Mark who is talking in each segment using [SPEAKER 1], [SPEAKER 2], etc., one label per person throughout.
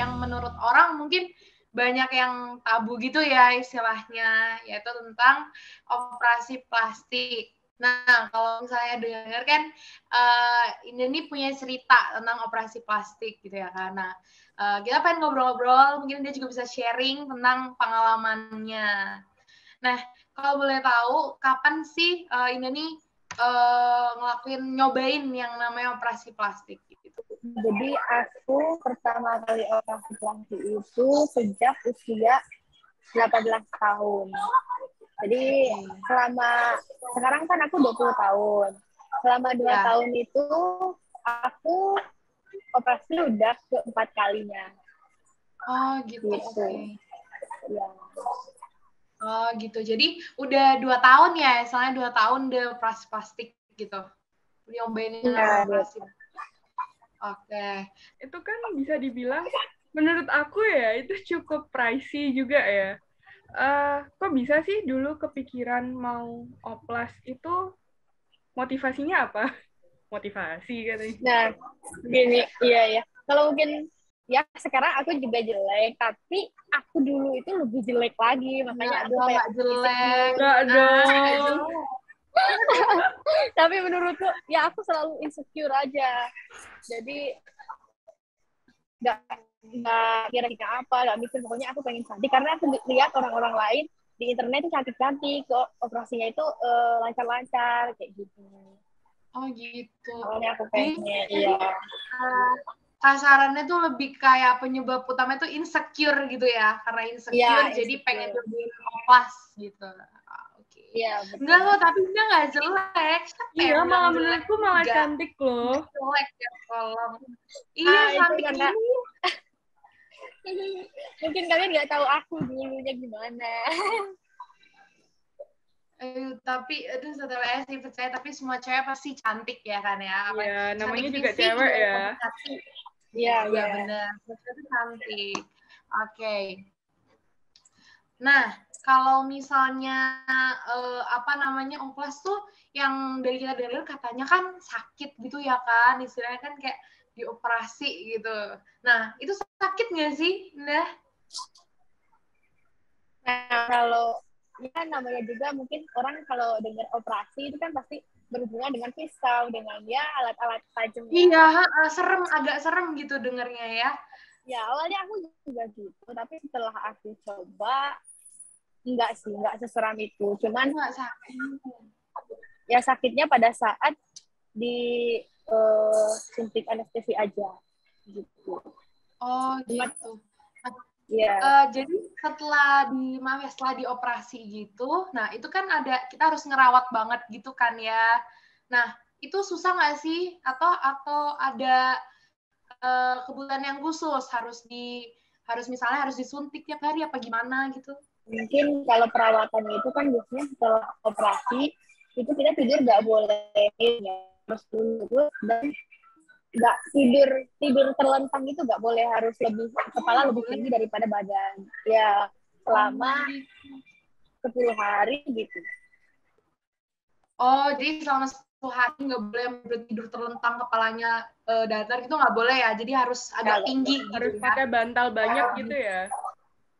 [SPEAKER 1] yang menurut orang mungkin banyak yang tabu gitu ya istilahnya, yaitu tentang operasi plastik. Nah, kalau misalnya dengar kan ini punya cerita tentang operasi plastik gitu ya kan. Nah, kita pengen ngobrol-ngobrol, mungkin dia juga bisa sharing tentang pengalamannya. Nah, kalau boleh tahu, kapan sih ini nyobain yang namanya operasi plastik gitu?
[SPEAKER 2] Jadi aku pertama kali operasi plastik itu sejak usia 18 tahun. Jadi sekarang kan aku 20 tahun. Selama 2 tahun itu aku operasi udah ke-4 kalinya.
[SPEAKER 1] Oh gitu. Okay.
[SPEAKER 2] Ya.
[SPEAKER 1] Oh gitu. Jadi udah 2 tahun ya, misalnya 2 tahun deh operasi plastik gitu. Nyobain operasi. Oke.
[SPEAKER 3] Itu kan bisa dibilang, menurut aku ya, itu cukup pricey juga ya. Kok bisa sih dulu kepikiran mau oplas itu, motivasinya apa? Motivasi katanya.
[SPEAKER 2] Nah, gini, iya ya. Kalau mungkin ya sekarang aku juga jelek, tapi aku dulu itu lebih jelek lagi, makanya aku kayak
[SPEAKER 1] jelek.
[SPEAKER 3] Nggak dong.
[SPEAKER 2] Tapi menurutku ya aku selalu insecure aja. Jadi nggak kira-kira apa, nggak mikir, pokoknya aku pengen cantik karena aku lihat orang-orang lain di internet itu cantik-cantik, kok operasinya itu lancar-lancar kayak gitu.
[SPEAKER 1] Oh gitu.
[SPEAKER 2] Awalnya aku pengen, iya.
[SPEAKER 1] Kasarannya tuh lebih kayak penyebab utama itu insecure gitu ya, karena insecure ya, jadi pengen nyobain oplas gitu. Oke.
[SPEAKER 2] Iya, betul.
[SPEAKER 1] Enggak loh, tapi dia nggak jelek.
[SPEAKER 3] Iya, malah menurutku malah cantik loh.
[SPEAKER 1] Jelek ya, tolong. Iya, cantik
[SPEAKER 2] karena...
[SPEAKER 1] ini.
[SPEAKER 2] Mungkin kalian nggak tahu aku dulunya gimana.
[SPEAKER 1] Tapi itu setelah sih percaya, tapi semua cewek pasti cantik ya kan ya.
[SPEAKER 3] Iya, namanya juga cewek ya.
[SPEAKER 1] Iya, benar. Itu cantik. Oke. Nah, kalau misalnya oplas tuh yang dari kita dengar katanya kan sakit gitu ya kan, istilahnya kan kayak dioperasi gitu. Nah, itu sakit nggak sih, Nah?
[SPEAKER 2] Nah, kalau ya namanya juga mungkin orang kalau dengar operasi itu kan pasti berhubungan dengan pisau, dengan ya alat-alat tajam.
[SPEAKER 1] Iya, agak serem gitu dengarnya ya.
[SPEAKER 2] Ya, awalnya aku juga gitu, tapi setelah aku coba, enggak seseram itu. Cuman ya sakitnya pada saat di suntik anestesi aja gitu.
[SPEAKER 1] Oh gitu.
[SPEAKER 2] Iya.
[SPEAKER 1] Jadi setelah dioperasi gitu, nah itu kan kita harus ngerawat banget gitu kan ya. Nah itu susah nggak sih? Atau ada kebutuhan yang khusus misalnya harus disuntik tiap hari apa gimana gitu?
[SPEAKER 2] Mungkin kalau perawatannya itu kan biasanya setelah operasi itu kita tidur nggak boleh ya, harus dulu dan nggak tidur terlentang itu nggak boleh, harus kepala lebih tinggi daripada badan ya selama 10 hari gitu.
[SPEAKER 1] Oh, jadi selama 10 hari nggak boleh tidur terlentang, kepalanya datar gitu nggak boleh ya, jadi harus agak tinggi
[SPEAKER 3] harus
[SPEAKER 1] gitu,
[SPEAKER 3] pakai bantal banyak gitu ya.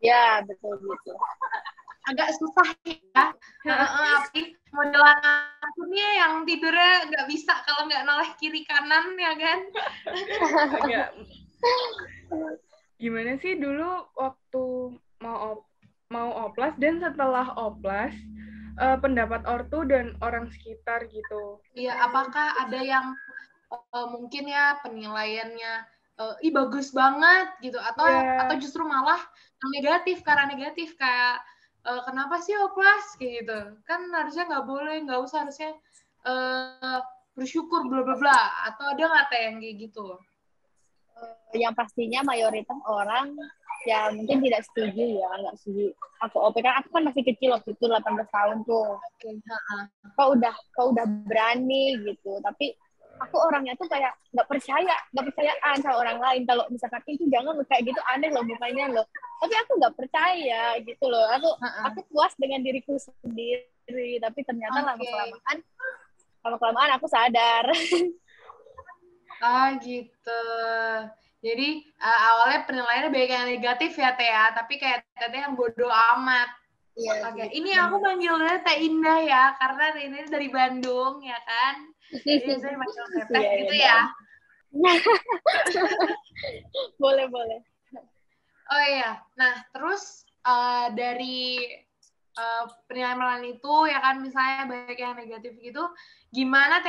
[SPEAKER 2] Ya, betul gitu.
[SPEAKER 1] Agak susah ya. Tapi modelan aku nih yang tidurnya nggak bisa kalau nggak noleh kiri kanan ya kan.
[SPEAKER 3] Agak. Gimana sih dulu waktu mau oplas dan setelah oplas, pendapat ortu dan orang sekitar gitu?
[SPEAKER 1] Iya, apakah ada yang mungkin ya penilaiannya bagus banget gitu, atau justru malah negatif kayak kenapa sih oplas kayak gitu, kan harusnya nggak boleh, nggak usah, harusnya bersyukur bla bla bla, atau ada nggak yang kayak gitu?
[SPEAKER 2] Yang pastinya mayoritas orang ya mungkin tidak setuju ya, nggak setuju aku OP, kan aku kan masih kecil waktu itu 18 tahun tuh. Kok udah berani gitu, tapi aku orangnya tuh kayak nggak percayaan sama orang lain kalau misalkan itu jangan kayak gitu, aneh loh mukanya loh, tapi aku nggak percaya gitu loh. Aku puas dengan diriku sendiri, tapi ternyata lama kelamaan aku sadar.
[SPEAKER 1] Gitu. Jadi awalnya penilaiannya banyak yang negatif ya Teh ya, tapi kayak Teh yang bodo amat.
[SPEAKER 2] Iya.
[SPEAKER 1] Oke, ini aku manggilnya Teh Indah ya, karena Teh Indah dari Bandung ya kan. Jadi saya manggil Teh gitu ya.
[SPEAKER 2] Boleh.
[SPEAKER 1] Oh iya, nah terus dari penilaian itu ya kan misalnya banyak yang negatif gitu, gimana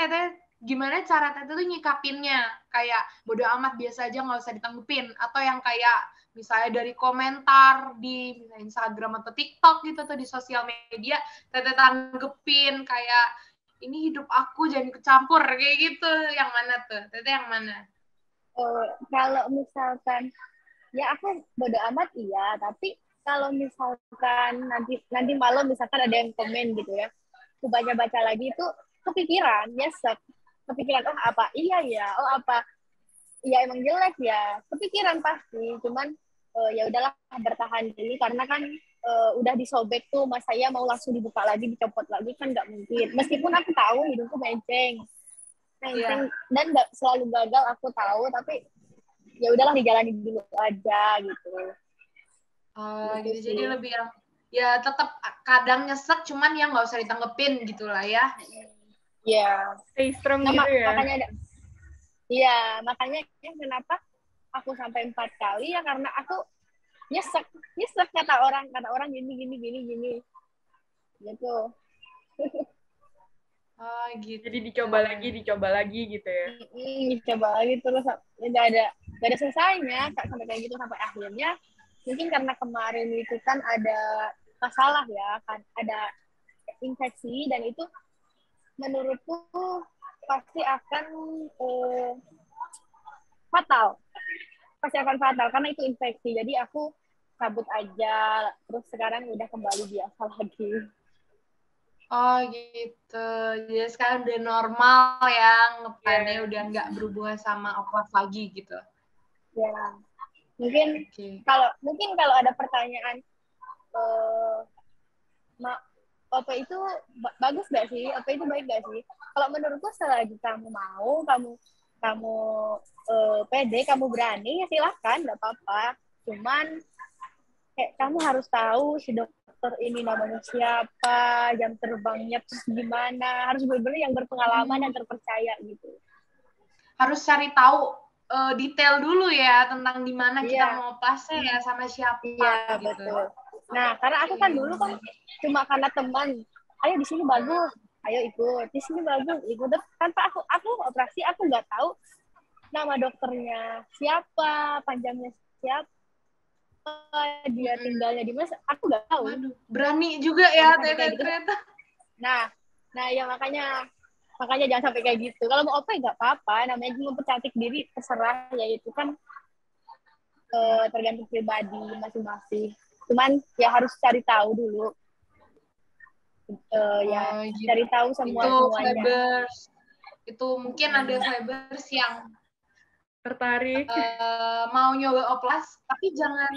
[SPEAKER 1] cara Teteh tuh nyikapinnya? Kayak bodo amat biasa aja nggak usah ditanggepin, atau yang kayak misalnya dari komentar di Instagram atau TikTok gitu atau di sosial media Teteh tanggepin kayak ini hidup aku jangan kecampur kayak gitu, yang mana tuh? Teteh yang mana?
[SPEAKER 2] Kalau misalkan ya aku bodo amat iya, tapi kalau misalkan nanti malam misalkan ada yang komen gitu ya, aku baca lagi itu kepikiran, nyesek, kepikiran apa iya ya, apa ya emang jelek ya, kepikiran pasti, cuman ya udahlah bertahan dulu karena kan udah disobek tuh, mas saya mau langsung dibuka lagi, dicopot lagi kan nggak mungkin, meskipun aku tahu hidupku menceng dan nggak selalu gagal, aku tahu, tapi ya udahlah dijalani dulu aja gitu.
[SPEAKER 1] Gitu jadi lebih yang ya tetap kadang nyesek, cuman yang nggak usah ditanggepin gitulah ya.
[SPEAKER 2] Iya.
[SPEAKER 3] Stay strong gitu ya.
[SPEAKER 2] Makanya kenapa aku sampai 4 kali ya karena aku nyesek kata orang gini gitu.
[SPEAKER 1] Gitu.
[SPEAKER 3] Jadi dicoba lagi gitu ya.
[SPEAKER 2] Dicoba lagi terus nggak ada selesainya sampai kayak gitu, sampai akhirnya mungkin karena kemarin itu kan ada masalah ya, kan ada infeksi, dan itu menurutku pasti akan fatal karena itu infeksi. Jadi aku cabut aja, terus sekarang udah kembali biasa lagi.
[SPEAKER 1] Oh gitu, jadi sekarang udah normal ya, ngepannya udah nggak berhubungan sama oplas lagi gitu.
[SPEAKER 2] Ya, mungkin kalau ada pertanyaan, OP itu bagus gak sih? OP itu baik gak sih? Kalau menurutku selagi kamu mau, kamu pede, kamu berani, ya silahkan, nggak apa-apa. Cuman kayak kamu harus tahu si dokter ini namanya siapa, jam terbangnya terus gimana, harus benar-benar yang berpengalaman dan terpercaya gitu.
[SPEAKER 1] Harus cari tahu detail dulu ya tentang di mana kita mau pasnya ya, sama siapa gitu.
[SPEAKER 2] Betul. Nah, karena aku kan dulu kan cuma karena teman, ayo di sini bagus, ayo ikut, di sini bagus, ikut. Tanpa aku operasi, aku nggak tahu nama dokternya siapa, panjangnya siapa, dia tinggalnya di mana, aku nggak tahu.
[SPEAKER 1] Waduh, berani juga ya ternyata.
[SPEAKER 2] Nah ya makanya jangan sampai kayak gitu. Kalau mau OP nggak apa-apa, namanya cuma mempercantik diri, terserah ya, itu kan tergantung pribadi masing-masing. Cuman ya harus cari tahu dulu. Gitu. Cari tahu semuanya.
[SPEAKER 1] Fibers. Itu mungkin ada fibers yang
[SPEAKER 3] tertarik
[SPEAKER 1] mau nyoba oplas, tapi jangan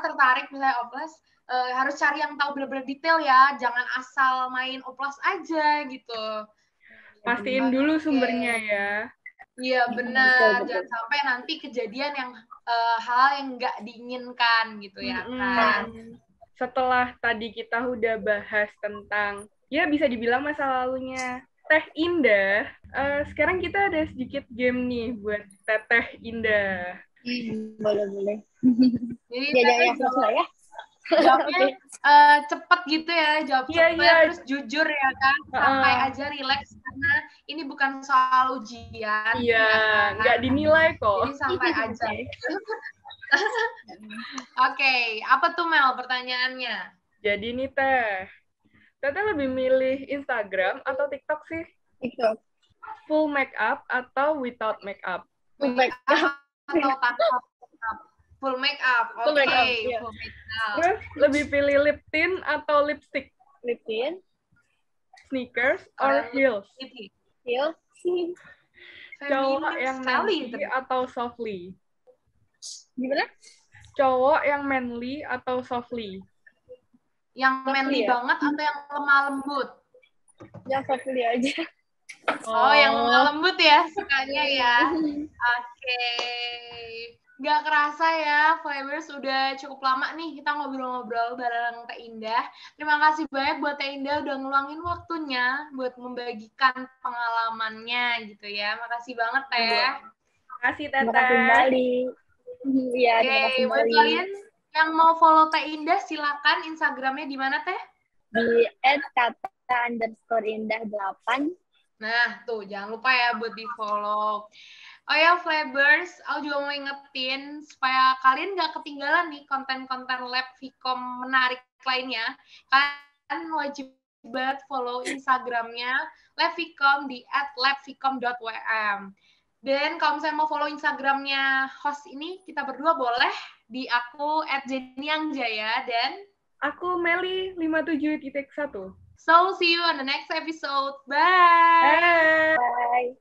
[SPEAKER 1] tertarik misalnya oplas, harus cari yang tahu benar-benar detail ya, jangan asal main oplas aja gitu.
[SPEAKER 3] Pastiin dulu sumbernya ya.
[SPEAKER 1] Iya benar, jangan sampai nanti kejadian yang hal yang nggak diinginkan gitu ya kan.
[SPEAKER 3] Setelah tadi kita udah bahas tentang ya bisa dibilang masa lalunya Teh Indah, sekarang kita ada sedikit game nih buat Teteh Indah.
[SPEAKER 2] Boleh.
[SPEAKER 1] Jadi jawabnya cepet gitu ya, jawab cepet terus jujur ya kan, sampai aja relax karena ini bukan soal ujian.
[SPEAKER 3] Iya, nggak dinilai kok.
[SPEAKER 1] Jadi sampai aja. Oke, apa tuh Mel pertanyaannya?
[SPEAKER 3] Jadi nih Teteh lebih milih Instagram atau TikTok sih?
[SPEAKER 2] TikTok.
[SPEAKER 3] Full make up atau without make up?
[SPEAKER 1] Full make up atau tanpa make up? Full make up, oke.
[SPEAKER 2] Full
[SPEAKER 1] make up.
[SPEAKER 3] Terus lebih pilih lip tint atau lipstick?
[SPEAKER 2] Lip tint.
[SPEAKER 3] Sneakers or heels?
[SPEAKER 2] Heels.
[SPEAKER 3] Cowok yang manly atau softly?
[SPEAKER 2] Gimana?
[SPEAKER 3] Cowok yang manly atau softly?
[SPEAKER 1] Yang manly banget atau yang lemah lembut?
[SPEAKER 2] Yang softly aja.
[SPEAKER 1] Oh, yang lemah lembut ya sukanya ya. Oke. Gak kerasa ya, Flybers udah cukup lama nih kita ngobrol-ngobrol bareng Teh Indah. Terima kasih banyak buat Teh Indah udah ngeluangin waktunya buat membagikan pengalamannya gitu ya. Makasih banget Teh.
[SPEAKER 3] Terima kasih
[SPEAKER 2] Terima kasih
[SPEAKER 3] Teteh.
[SPEAKER 2] kembali. Iya, terima kasih
[SPEAKER 1] Buat
[SPEAKER 2] kembali.
[SPEAKER 1] kalian yang mau follow Teh Indah, silakan Instagramnya di mana Teh?
[SPEAKER 2] Di @kata_indah8.
[SPEAKER 1] Nah, tuh jangan lupa ya buat di-follow. Oh ya, Flybers, aku juga mau ingetin supaya kalian nggak ketinggalan nih konten-konten Lab Vcom menarik lainnya. Kalian wajib banget follow Instagramnya Lab Vcom di @labvcom.wm. Dan kalau misalnya mau follow Instagramnya host ini, kita berdua boleh di aku @jeniangjaya dan
[SPEAKER 3] Aku Meli 57.1.
[SPEAKER 1] so see you on the next episode. Bye!
[SPEAKER 3] Bye.
[SPEAKER 2] Bye.